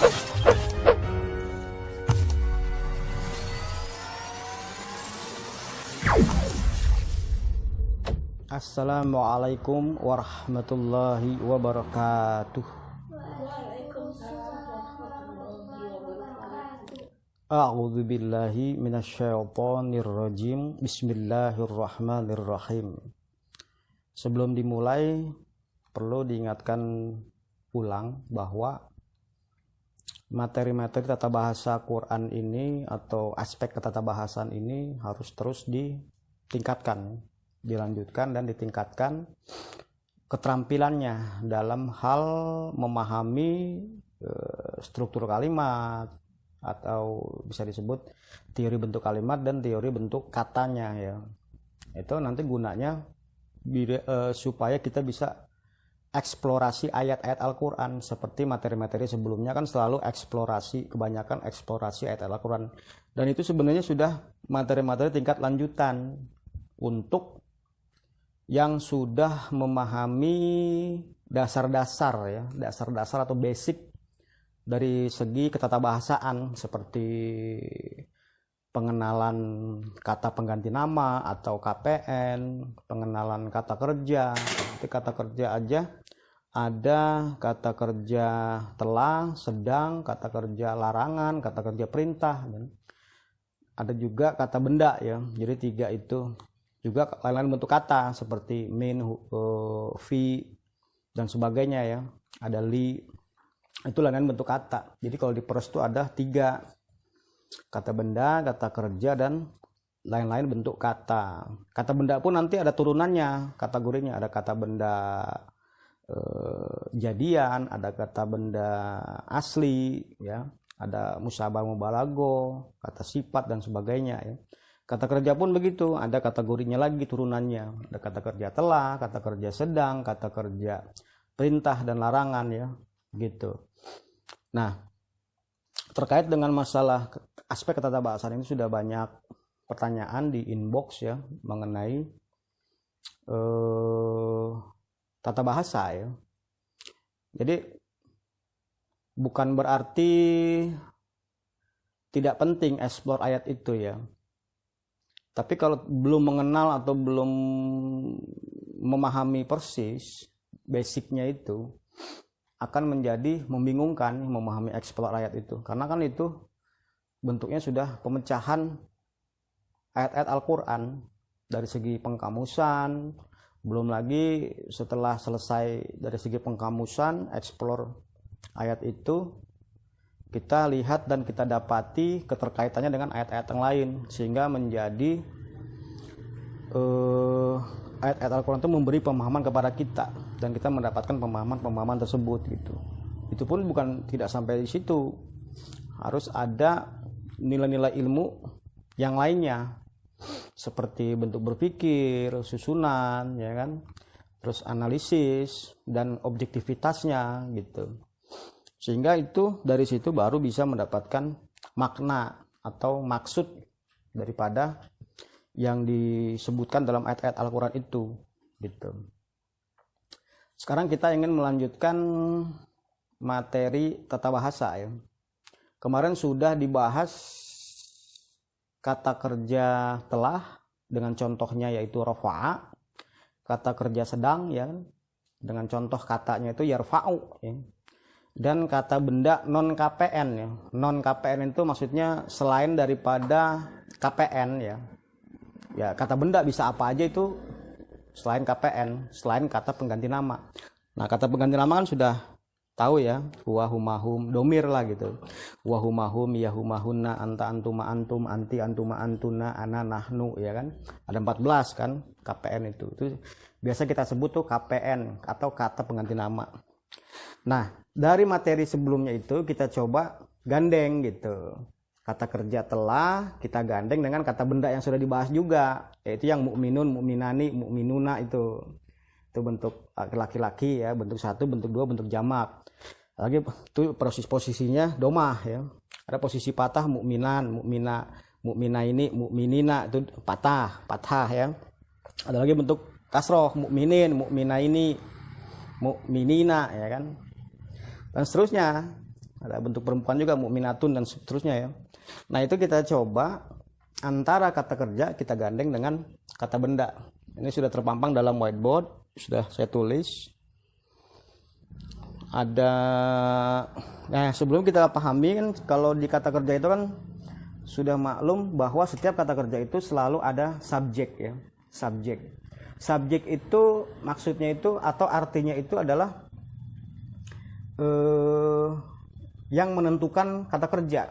Assalamualaikum warahmatullahi wabarakatuh. A'udzu billahi minasyaitonir rajim. Bismillahirrahmanirrahim. Sebelum dimulai perlu diingatkan ulang bahwa materi-materi tata bahasa Quran ini atau aspek ketatabahasan ini harus terus ditingkatkan, dilanjutkan dan ditingkatkan keterampilannya dalam hal memahami struktur kalimat atau bisa disebut teori bentuk kalimat dan teori bentuk katanya ya. Itu nanti gunanya supaya kita bisa eksplorasi ayat-ayat Al-Quran. Seperti materi-materi sebelumnya kan selalu kebanyakan eksplorasi ayat Al-Quran, dan itu sebenarnya sudah materi-materi tingkat lanjutan untuk yang sudah memahami dasar-dasar ya, dasar-dasar atau basic dari segi ketatabahasaan, seperti pengenalan kata pengganti nama atau KPN, pengenalan kata kerja. Seperti kata kerja aja ada kata kerja telah, sedang, kata kerja larangan, kata kerja perintah, dan ada juga kata benda ya. Jadi 3 itu. Juga lain-lain bentuk kata seperti min, fi dan sebagainya ya. Ada li, itu lain-lain bentuk kata. Jadi kalau di pers itu ada 3, kata benda, kata kerja, dan lain-lain bentuk kata. Kata benda pun nanti ada turunannya, kategorinya. Ada kata benda jadian, ada kata benda asli ya, ada musyabah mubalaghah, kata sifat dan sebagainya ya. Kata kerja pun begitu, ada kategorinya lagi turunannya. Ada kata kerja telah, kata kerja sedang, kata kerja perintah dan larangan ya, gitu. Nah, terkait dengan masalah aspek ketatabahasan ini sudah banyak pertanyaan di inbox ya mengenai tata bahasa ya. Jadi bukan berarti tidak penting explore ayat itu ya. Tapi kalau belum mengenal atau belum memahami persis basicnya itu, akan menjadi membingungkan memahami explore ayat itu. Karena kan itu bentuknya sudah pemecahan ayat-ayat Al-Quran dari segi pengkamusan. Belum lagi setelah selesai dari segi pengkamusan, explore ayat itu, kita lihat dan kita dapati keterkaitannya dengan ayat-ayat yang lain, sehingga menjadi ayat-ayat Al-Quran itu memberi pemahaman kepada kita, dan kita mendapatkan pemahaman-pemahaman tersebut gitu. Itu pun bukan tidak sampai di situ, harus ada nilai-nilai ilmu yang lainnya, seperti bentuk berpikir, susunan ya kan, terus analisis dan objektivitasnya gitu. Sehingga itu dari situ baru bisa mendapatkan makna atau maksud daripada yang disebutkan dalam ayat-ayat Al-Quran itu gitu. Sekarang kita ingin melanjutkan materi tata bahasa ya. Kemarin sudah dibahas kata kerja telah dengan contohnya yaitu rafa'a, kata kerja sedang ya dengan contoh katanya itu yarfa'u ya. Dan kata benda non KPN ya. Non KPN itu maksudnya selain daripada KPN ya. Ya, kata benda bisa apa aja itu selain KPN, selain kata pengganti nama. Nah, kata pengganti nama kan sudah tahu ya, huwa humahum, domir lah gitu. Huwa humahum, ya humahunna, anta antuma antum, anti antuma antuna, ana nahnu ya kan. Ada 14 kan KPN itu. Itu biasa kita sebut tuh KPN atau kata pengganti nama. Nah, dari materi sebelumnya itu kita coba gandeng gitu. Kata kerja telah kita gandeng dengan kata benda yang sudah dibahas juga, yaitu yang mukminun, mukminani, mukminuna itu bentuk laki-laki ya, bentuk 1, bentuk 2, bentuk jamak. Lagi itu posisinya domah ya. Ada posisi patah mukminan, mukmina, mukmina ini, mukminina itu patah ya. Ada lagi bentuk kasroh mukminin, mukmina ini, mukminina ya kan. Dan seterusnya ada bentuk perempuan juga, mukminatun dan seterusnya ya. Nah itu kita coba antara kata kerja kita gandeng dengan kata benda. Ini sudah terpampang dalam whiteboard, sudah saya tulis. Ada, nah sebelum kita pahami kan kalau di kata kerja itu kan sudah maklum bahwa setiap kata kerja itu selalu ada subjek ya, subjek. Subjek itu maksudnya itu atau artinya itu adalah yang menentukan kata kerja.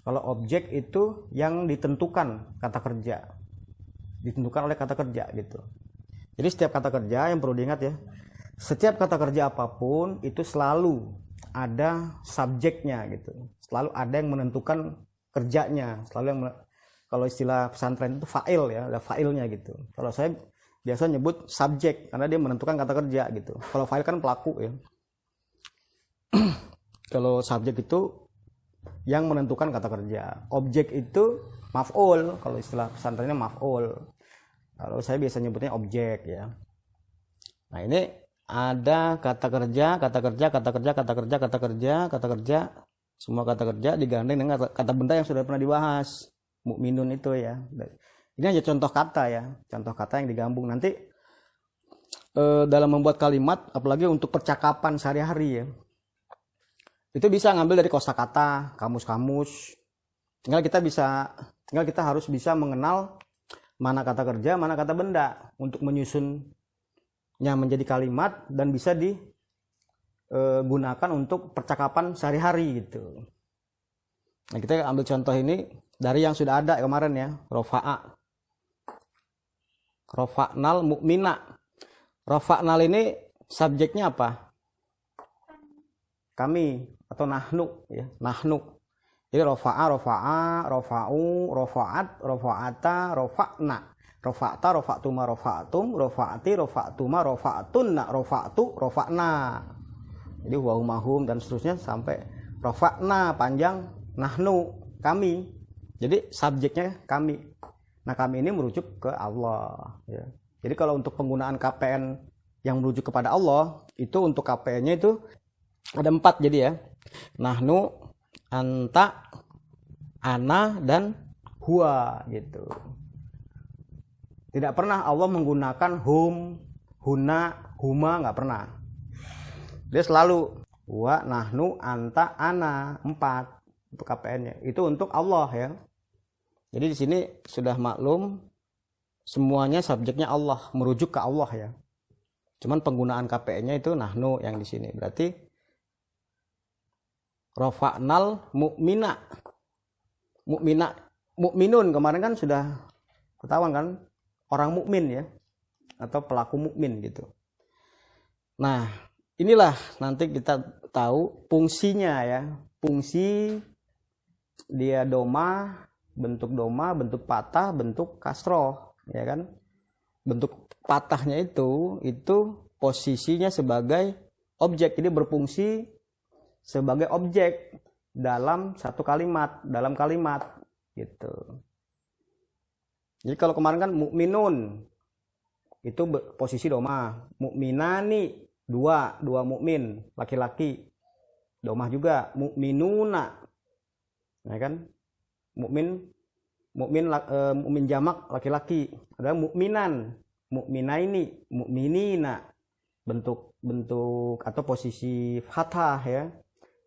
Kalau objek itu yang ditentukan kata kerja, ditentukan oleh kata kerja gitu. Jadi setiap kata kerja yang perlu diingat ya, setiap kata kerja apapun itu selalu ada subjeknya gitu, selalu ada yang menentukan kerjanya, selalu yang kalau istilah pesantren itu fa'il ya, ada fa'ilnya gitu. Kalau saya biasa nyebut subjek karena dia menentukan kata kerja gitu. Kalau fa'il kan pelaku ya. Kalau subjek itu yang menentukan kata kerja, objek itu maf'ul, kalau istilah pesantrennya maf'ul. Kalau saya biasa nyebutnya objek ya. Nah ini ada kata kerja, kata kerja, kata kerja, kata kerja, kata kerja, kata kerja. Semua kata kerja digandeng dengan kata benda yang sudah pernah dibahas. Mukminun itu ya. Ini hanya contoh kata ya, contoh kata yang digabung. Nanti dalam membuat kalimat, apalagi untuk percakapan sehari-hari ya, itu bisa ngambil dari kosakata, kamus-kamus. Tinggal kita harus bisa mengenal mana kata kerja, mana kata benda untuk menyusunnya menjadi kalimat dan bisa digunakan untuk percakapan sehari-hari gitu. Nah, kita ambil contoh ini dari yang sudah ada kemarin ya, rofa'a. Rofa'nal mu'mina. Rofa'nal ini subjeknya apa? Kami atau nahnu ya, nahnu. Jadi rofa'a, rofa'u, rofa'at, rofa'ata, rofa'na. Rofa'ta, rofa'tuma, rofa'tum, rofa'ati, rofa'tuma, rofa'tunna, rofa'tu, rofa'na. Jadi wahumahum dan seterusnya sampai rofa'na panjang, nahnu kami. Jadi subjeknya kami. Nah kami ini merujuk ke Allah ya. Jadi kalau untuk penggunaan KPN yang merujuk kepada Allah, itu untuk KPN-nya itu ada 4 jadi ya. Nahnu, anta, ana, dan huwa gitu. Tidak pernah Allah menggunakan hum, huna, huma, nggak pernah. Dia selalu huwa, nahnu, anta, ana, 4 untuk KPN-nya. Itu untuk Allah ya. Jadi di sini sudah maklum semuanya subjeknya Allah, merujuk ke Allah ya. Cuman penggunaan KPN-nya itu nahnu yang di sini. Berarti rofa'nal mu'mina. Mu'mina, mu'minun kemarin kan sudah ketahuan kan, orang mukmin ya, atau pelaku mukmin gitu. Nah, inilah nanti kita tahu fungsinya ya. Fungsi dia doma, bentuk patah, bentuk kasroh, ya kan? Bentuk patahnya itu posisinya sebagai objek, jadi berfungsi sebagai objek dalam satu kalimat, dalam kalimat gitu. Jadi kalau kemarin kan mukminun itu posisi doma, mukminani dua mukmin laki-laki, domah juga, mukminuna, ya kan? Mukmin jamak laki-laki, ada mukminan, mukminaini, mukminina, bentuk atau posisi fathah ya.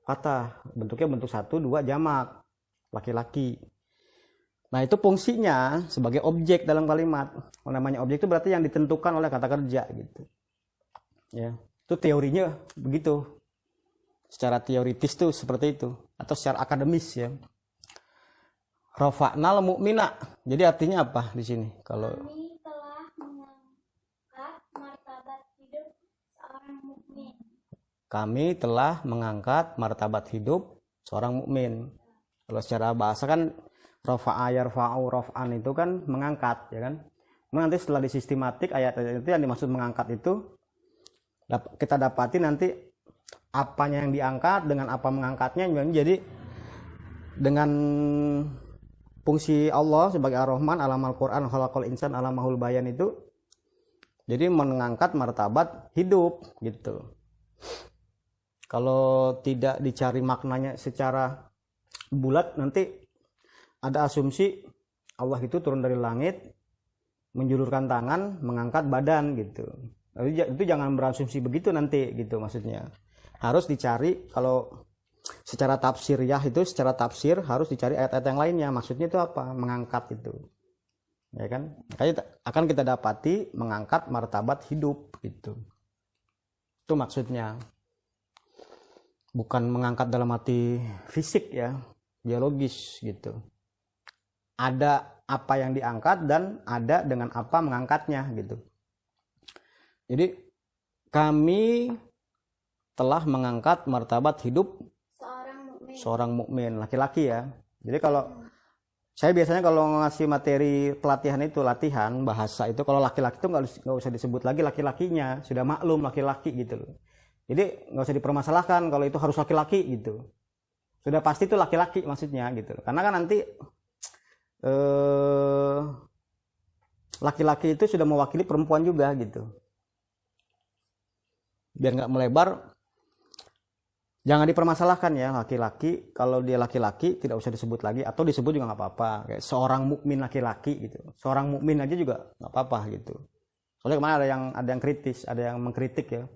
Fathah bentuknya bentuk 1, 2 jamak laki-laki. Nah itu fungsinya sebagai objek dalam kalimat. Namanya objek itu berarti yang ditentukan oleh kata kerja gitu ya. Itu teorinya begitu, secara teoritis tuh seperti itu, atau secara akademis ya. Rafa'nal mu'mina, jadi artinya apa di sini? Kalau kami telah mengangkat martabat hidup seorang mukmin. Kami telah mengangkat martabat hidup seorang mukmin. Kalau secara bahasa kan rafa'a yarfa'u raf'an itu kan mengangkat ya kan. Nanti setelah disistematik ayat-ayat itu yang dimaksud mengangkat itu kita dapati nanti apanya yang diangkat dengan apa mengangkatnya. Jadi dengan fungsi Allah sebagai Ar-Rahman alamal Quran khalaqal insan alamahul bayan itu jadi mengangkat martabat hidup gitu. Kalau tidak dicari maknanya secara bulat, nanti ada asumsi Allah itu turun dari langit, menjulurkan tangan, mengangkat badan gitu. Itu jangan berasumsi begitu nanti gitu maksudnya. Harus dicari, kalau secara tafsiriyah itu, secara tafsir harus dicari ayat-ayat yang lainnya. Maksudnya itu apa? Mengangkat itu. Ya kan? Makanya akan kita dapati mengangkat martabat hidup gitu. Itu maksudnya. Bukan mengangkat dalam arti fisik ya, biologis gitu. Ada apa yang diangkat dan ada dengan apa mengangkatnya gitu. Jadi kami telah mengangkat martabat hidup seorang mukmin laki-laki ya. Jadi kalau saya biasanya kalau ngasih materi pelatihan itu, latihan bahasa itu, kalau laki-laki itu nggak usah disebut lagi laki-lakinya, sudah maklum laki-laki gitu loh. Jadi nggak usah dipermasalahkan kalau itu harus laki-laki gitu. Sudah pasti itu laki-laki maksudnya gitu. Karena kan nanti laki-laki itu sudah mewakili perempuan juga gitu. Biar nggak melebar, jangan dipermasalahkan ya laki-laki. Kalau dia laki-laki tidak usah disebut lagi, atau disebut juga nggak apa-apa. Kayak seorang mukmin laki-laki gitu. Seorang mukmin aja juga nggak apa-apa gitu. Soalnya kemarin ada yang kritis, ada yang mengkritik ya.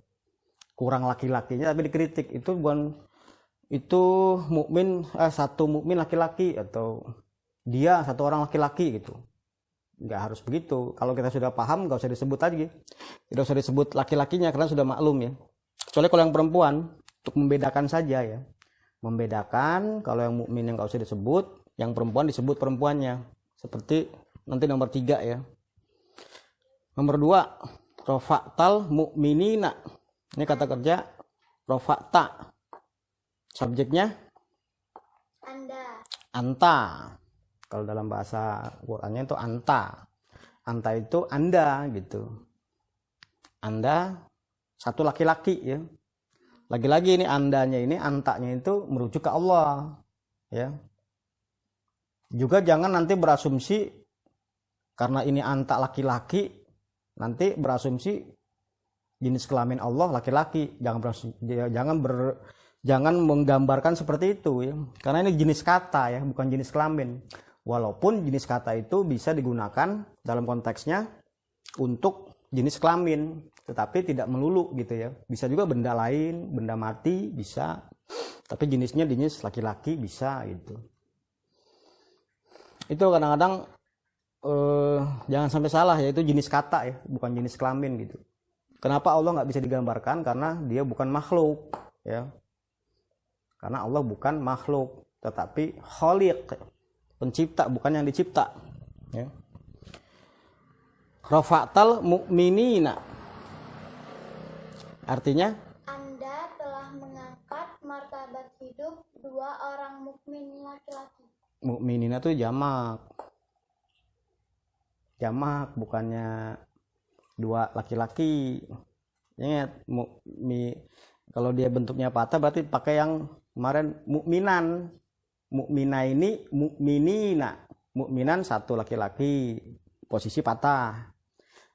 Kurang laki-lakinya tapi dikritik. Itu bukan, itu mukmin satu mukmin laki-laki, atau dia satu orang laki-laki gitu. Nggak harus begitu. Kalau kita sudah paham nggak usah disebut lagi. Tidak usah disebut laki-lakinya karena sudah maklum ya. Kecuali kalau yang perempuan, untuk membedakan saja ya. Membedakan, kalau yang mukmin yang nggak usah disebut, yang perempuan disebut perempuannya. Seperti nanti nomor 3 ya. Nomor 2, rofa'tal mu'minina. Ini kata kerja rofa'ta. Subjeknya anta. Kalau dalam bahasa Qur'annya itu anta. Anta itu Anda gitu. Anda satu laki-laki ya. Lagi-lagi ini andanya ini, antanya itu merujuk ke Allah ya. Juga jangan nanti berasumsi karena ini anta laki-laki, nanti berasumsi jenis kelamin Allah laki-laki. Jangan menggambarkan seperti itu ya. Karena ini jenis kata ya, bukan jenis kelamin. Walaupun jenis kata itu bisa digunakan dalam konteksnya untuk jenis kelamin, tetapi tidak melulu gitu ya. Bisa juga benda lain, benda mati bisa, tapi jenisnya jenis laki-laki bisa gitu. Itu kadang-kadang jangan sampai salah ya, itu jenis kata ya, bukan jenis kelamin gitu. Kenapa Allah nggak bisa digambarkan? Karena dia bukan makhluk ya. Karena Allah bukan makhluk, tetapi khaliq, pencipta, bukan yang dicipta ya. Rafa'tal mu'minina, artinya Anda telah mengangkat martabat hidup 2 orang mukmin laki-laki. Mukminina tuh jamak, bukannya 2 laki-laki. Ingat, kalau dia bentuknya patah berarti pakai yang kemarin mukminan. Mukminaini, mukminina. Mukminan 1 laki-laki, posisi patah.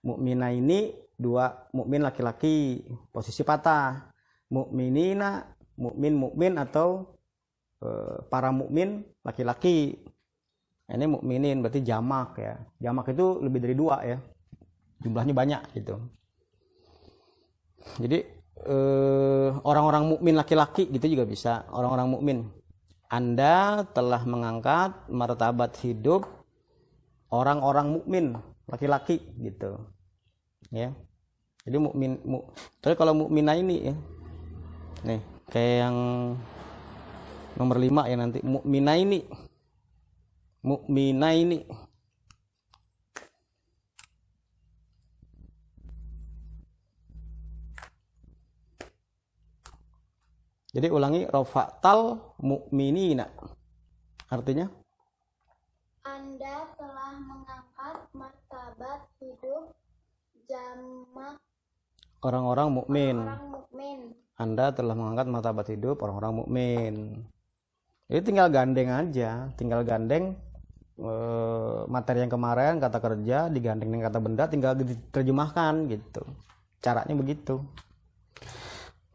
Mukminaini 2 mukmin laki-laki, posisi patah. Mukminina, mukmin atau para mukmin laki-laki. Ini mukminin berarti jamak ya. Jamak itu lebih dari 2 ya. Jumlahnya banyak gitu. Jadi orang-orang mukmin laki-laki gitu juga bisa, orang-orang mukmin. Anda telah mengangkat martabat hidup orang-orang mukmin laki-laki gitu. Ya. Jadi tapi kalau mukminah ini ya. Nih, kayak yang nomor 5 ya nanti, mukminah ini. Jadi ulangi, rafa'tal mu'minina. Artinya? Anda telah mengangkat martabat hidup jamak orang-orang mukmin. Anda telah mengangkat martabat hidup orang-orang mukmin. Jadi tinggal gandeng aja, materi yang kemarin kata kerja digandeng dengan kata benda, tinggal diterjemahkan gitu. Caranya begitu.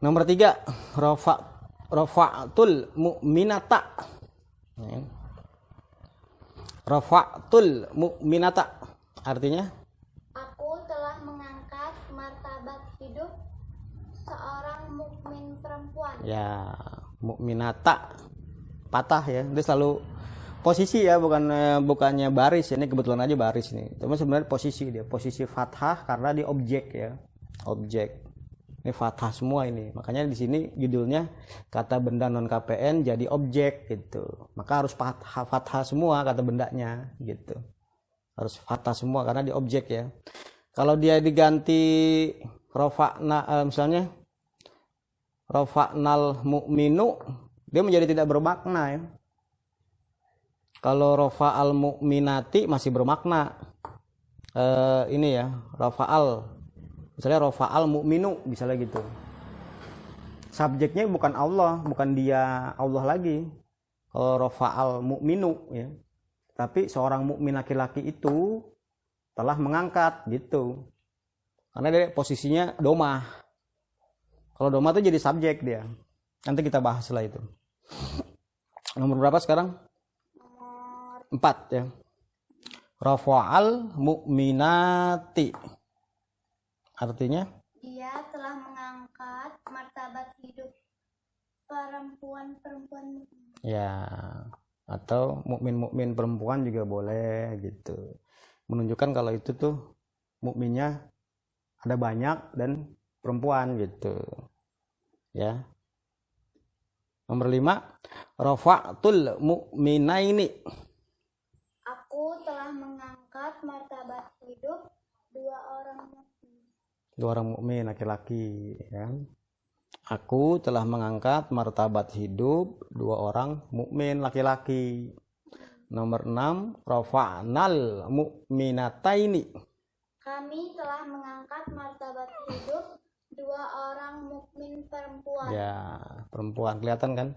Nomor 3, rafa'tul mu'minata. Ya. Rafa'tul mu'minata artinya Aku telah mengangkat martabat hidup seorang mukmin perempuan. ya, mukminata patah ya. Dia selalu posisi ya, bukannya baris. Ini kebetulan aja baris nih. Cuma sebenarnya posisi dia, posisi fathah karena di objek ya. Objek. Ini fathah semua ini. Makanya di sini judulnya kata benda non KPN jadi objek gitu. Maka harus fathah semua kata bendanya gitu. Harus fathah semua karena di objek ya. Kalau dia diganti rofa'na misalnya rofa'nal mu'minu, dia menjadi tidak bermakna ya. Kalau rofa'al mu'minati masih bermakna. Ini ya, rofa'al. Misalnya rofa'al mu'minu, misalnya gitu. Subjeknya bukan Allah, bukan dia Allah lagi. Kalau rofa'al mu'minu ya. Tapi seorang mukmin laki-laki itu telah mengangkat gitu. Karena dia posisinya domah. Kalau domah itu jadi subjek dia. Nanti kita bahas setelah itu. Nomor berapa sekarang? Nomor 4 ya. Rafa'al mu'minati. Artinya Dia telah mengangkat martabat hidup perempuan-perempuan mukmin. ya, atau mukmin-mukmin perempuan juga boleh gitu. Menunjukkan kalau itu tuh mukminnya ada banyak dan perempuan gitu. Ya. Nomor 5, rafa'tul mu'minaini. Aku telah mengangkat martabat hidup dua orang mukmin. Dua orang mukmin laki-laki ya. Aku telah mengangkat martabat hidup dua orang mukmin laki-laki. Nomor 6, rafa'nal mu'minataini. Kami telah mengangkat martabat hidup dua orang mukmin perempuan. Ya, perempuan kelihatan kan?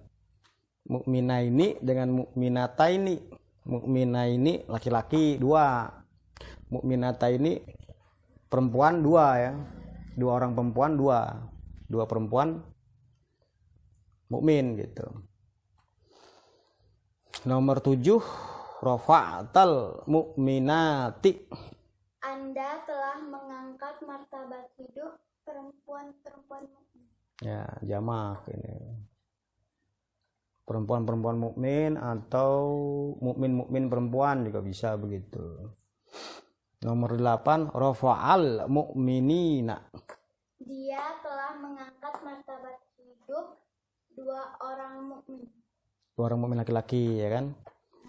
Mukminaini dengan mukminataini. Mukminaini laki-laki 2. Mukminataini perempuan 2 ya. 2 orang perempuan 2. 2 perempuan mukmin gitu. Nomor 7, rafa'tal mu'minati. Anda telah mengangkat martabat hidup perempuan-perempuan mukmin. Ya, jamak ini. Perempuan-perempuan mukmin atau mukmin-mukmin perempuan juga bisa begitu. Nomor 8, rafa'al mu'minina. Dia telah mengangkat martabat hidup dua orang mukmin. Dua orang mukmin laki-laki ya kan?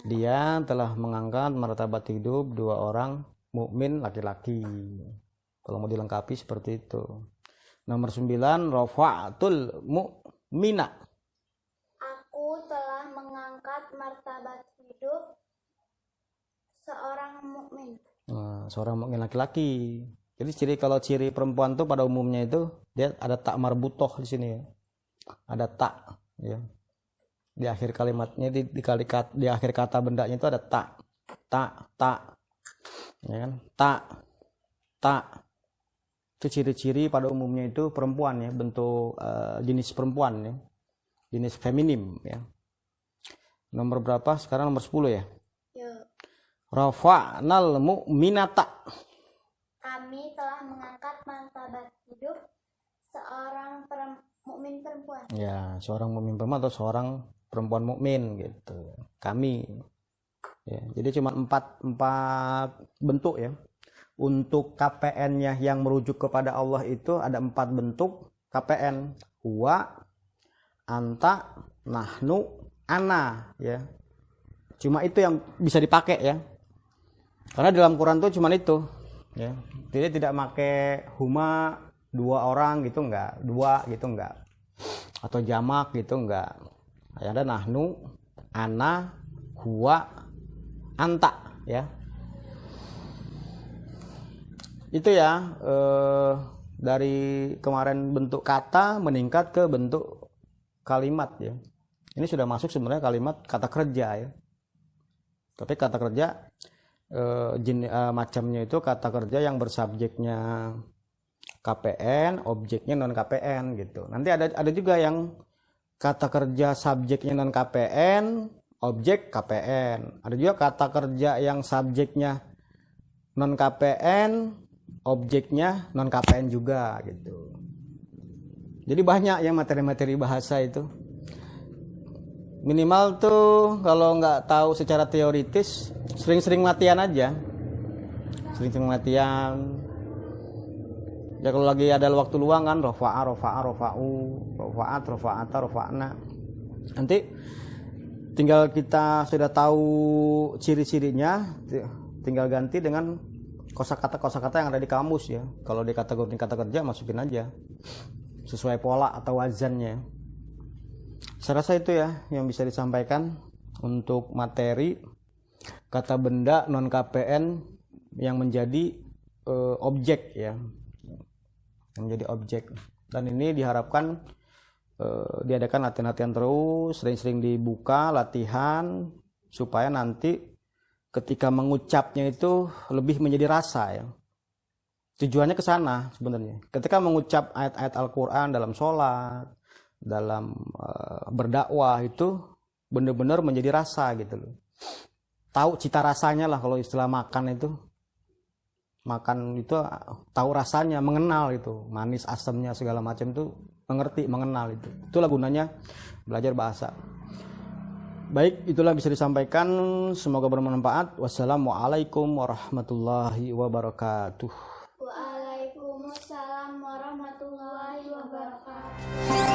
Dia telah mengangkat martabat hidup dua orang mukmin laki-laki. Kalau mau dilengkapi seperti itu. Nomor 9, rafa'atul mu'mina. Aku telah mengangkat martabat hidup seorang mukmin. Nah, seorang mukmin laki-laki. Jadi kalau ciri perempuan tuh pada umumnya itu dia ada tak marbutoh di sini ya. Ada tak ya. Di akhir kalimatnya di akhir kata bendanya itu ada tak. Ya kan? Tak. Itu ciri-ciri pada umumnya itu perempuan ya, bentuk jenis perempuan ya. Jenis feminim ya. Nomor berapa? Sekarang nomor 10 ya. Yuk. Rafa'nal mu'minata. Kami telah mengangkat martabat hidup seorang mukmin perempuan. Ya, seorang mukmin perempuan atau seorang perempuan mukmin gitu. Kami. Ya, jadi cuma 4 bentuk ya. Untuk KPN-nya yang merujuk kepada Allah itu ada 4 bentuk KPN. Huwa, anta, nahnu, ana ya. Cuma itu yang bisa dipakai ya. Karena dalam Quran tuh cuma itu ya. Jadi tidak pakai huma 2 orang gitu enggak, 2 gitu enggak. Atau jamak gitu enggak. Ada nahnu, ana, huwa, anta ya. Itu ya dari kemarin bentuk kata meningkat ke bentuk kalimat ya. Ini sudah masuk sebenarnya kalimat kata kerja ya. Tapi kata kerja macamnya itu kata kerja yang bersubjeknya KPN, objeknya non KPN gitu. Nanti ada juga yang kata kerja subjeknya non KPN, objek KPN. Ada juga kata kerja yang subjeknya non KPN, objeknya non KPN juga gitu. Jadi banyak ya materi-materi bahasa itu. Minimal tuh kalau nggak tahu secara teoritis, sering-sering latihan aja. Sering-sering latihan. Ya kalau lagi ada waktu luang kan, rofa'a, rofa'u, rofa'at, rofa'ata, rofa'na. Nanti tinggal kita sudah tahu ciri-cirinya, tinggal ganti dengan kosakata yang ada di kamus ya. Kalau di kategori kata kerja masukin aja sesuai pola atau wazannya. Saya rasa itu ya yang bisa disampaikan untuk materi kata benda non KPN yang menjadi objek ya, yang menjadi objek. Dan ini diharapkan diadakan latihan-latihan terus, sering-sering dibuka latihan supaya nanti ketika mengucapnya itu lebih menjadi rasa ya. Tujuannya ke sana sebenarnya. Ketika mengucap ayat-ayat Al-Qur'an dalam sholat, dalam berdakwah itu benar-benar menjadi rasa gitu loh. Tahu cita rasanya lah kalau istilah makan itu. Makan itu tahu rasanya, mengenal itu. Manis, asamnya segala macam itu mengerti, mengenal itu. Itulah gunanya belajar bahasa. Baik, itulah bisa disampaikan. Semoga bermanfaat. Wassalamualaikum warahmatullahi wabarakatuh. Waalaikumsalam warahmatullahi wabarakatuh.